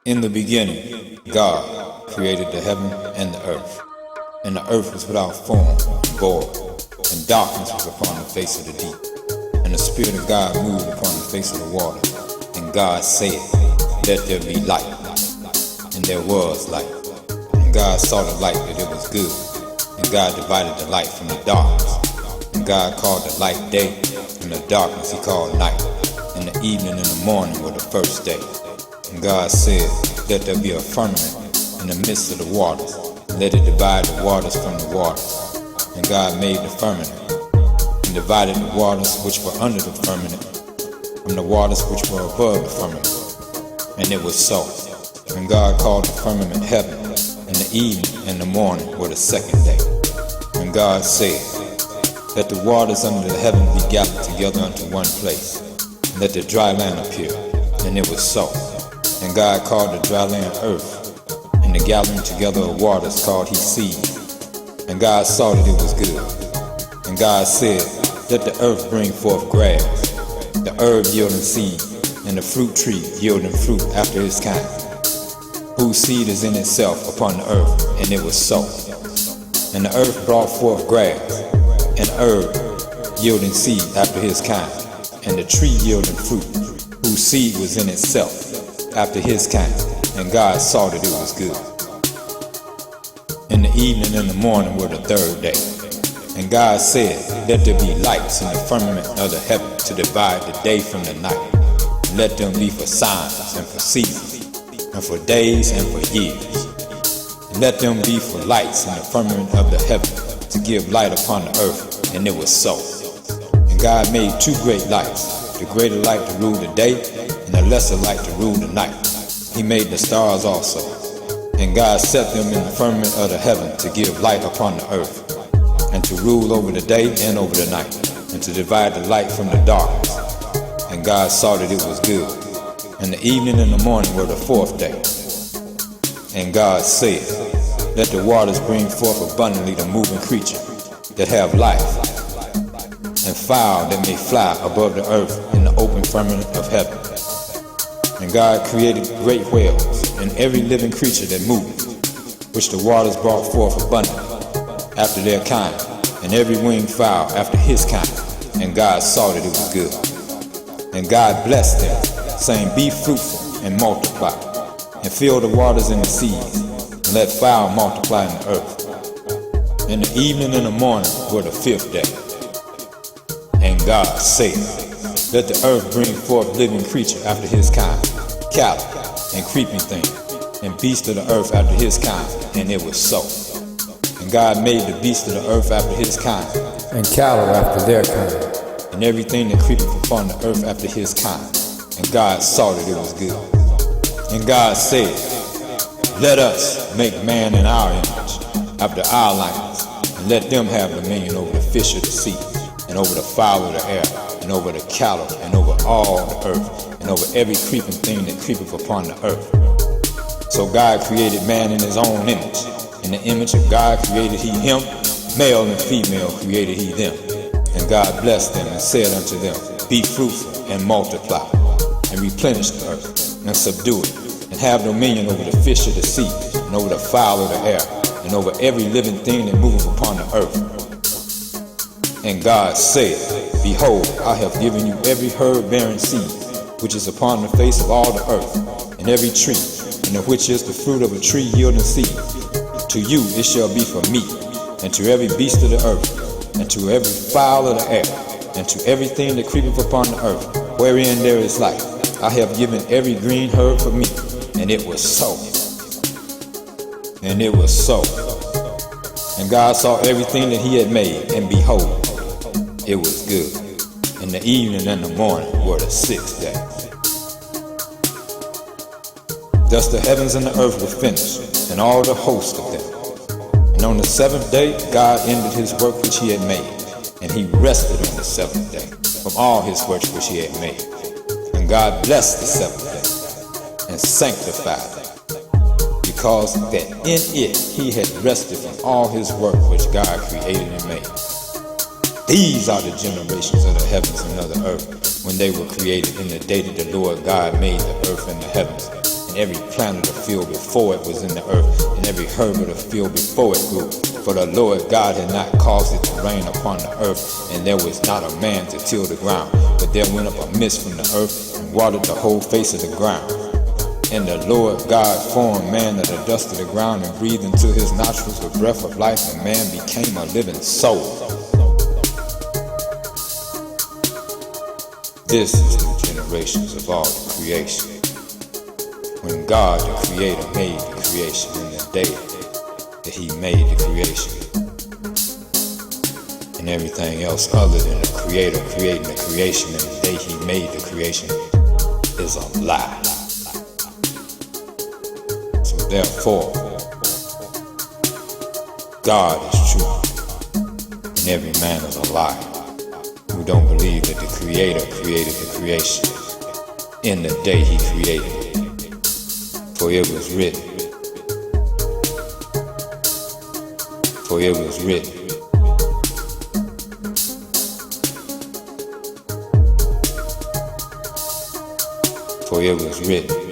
In the beginning, God created the heaven and the earth. And the earth was without form, void, and darkness was upon the face of the deep. And the Spirit of God moved upon the face of the water. And God said, "Let there be light." And there was light. And God saw the light that it was good. And God divided the light from the darkness. And God called the light day, and the darkness he called night. And the evening and the morning were the first day. And God said, "Let there be a firmament in the midst of the waters, and let it divide the waters from the waters." And God made the firmament, and divided the waters which were under the firmament from the waters which were above the firmament. And it was so. And God called the firmament heaven, and the evening and the morning were the second day. And God said, "Let the waters under the heaven be gathered together unto one place, and let the dry land appear." And it was so. And God called the dry land earth, and the gathering together of waters called he seas. And God saw that it was good. And God said, "Let the earth bring forth grass, the herb yielding seed, and the fruit tree yielding fruit after his kind, whose seed is in itself upon the earth." And it was so. And the earth brought forth grass, and herb yielding seed after his kind, and the tree yielding fruit, whose seed was in itself after his kind. And God saw that it was good. And the evening and the morning were the third day. And God said, "Let there be lights in the firmament of the heaven to divide the day from the night. And let them be for signs and for seasons, and for days and for years. And let them be for lights in the firmament of the heaven to give light upon the earth." And it was so. And God made two great lights, the greater light to rule the day, and the lesser light to rule the night. He made the stars also. And God set them in the firmament of the heaven to give light upon the earth, and to rule over the day and over the night, and to divide the light from the darkness. And God saw that it was good. And the evening and the morning were the fourth day. And God said, "Let the waters bring forth abundantly the moving creature that have life, and fowl that may fly above the earth in the open firmament of heaven." And God created great whales, and every living creature that moved, which the waters brought forth abundantly, after their kind, and every winged fowl after his kind. And God saw that it was good. And God blessed them, saying, "Be fruitful and multiply, and fill the waters and the seas, and let fowl multiply in the earth." And the evening and the morning were the fifth day. And God said, "Let the earth bring forth living creature after his kind, cattle, and creeping thing, and beast of the earth after his kind." And it was so. And God made the beast of the earth after his kind, and cattle after their kind, and everything that creepeth upon the earth after his kind. And God saw that it was good. And God said, "Let us make man in our image, after our likeness, and let them have dominion over the fish of the sea, and over the fowl of the air, and over the cattle, and over all the earth, and over every creeping thing that creepeth upon the earth." So God created man in his own image. In the image of God created he him, male and female created he them. And God blessed them and said unto them, "Be fruitful and multiply, and replenish the earth, and subdue it, and have dominion over the fish of the sea, and over the fowl of the air, and over every living thing that moveth upon the earth." And God said, "Behold, I have given you every herb-bearing seed, which is upon the face of all the earth, and every tree, in the which is the fruit of a tree yielding seed. To you it shall be for meat, and to every beast of the earth, and to every fowl of the air, and to everything that creepeth upon the earth, wherein there is life. I have given every green herb for meat." And it was so. And it was so. And God saw everything that he had made, and behold, it was good. And the evening and the morning were the sixth day. Thus the heavens and the earth were finished, and all the host of them. And on the seventh day God ended his work which he had made, and he rested on the seventh day from all his works which he had made. And God blessed the seventh day, and sanctified it, because that in it he had rested from all his work which God created and made. These are the generations of the heavens and of the earth, when they were created in the day that the Lord God made the earth and the heavens, and every plant of the field before it was in the earth, and every herb of the field before it grew. For the Lord God had not caused it to rain upon the earth, and there was not a man to till the ground. But there went up a mist from the earth, and watered the whole face of the ground. And the Lord God formed man of the dust of the ground, and breathed into his nostrils the breath of life, and man became a living soul. This is the generations of all the creation. When God the Creator made the creation in the day that He made the creation. And everything else other than the Creator creating the creation in the day He made the creation is a lie. So therefore, God is true, and every man is a liar who don't believe that the Creator created the creation in the day He created it. For it was written, for it was written, for it was written.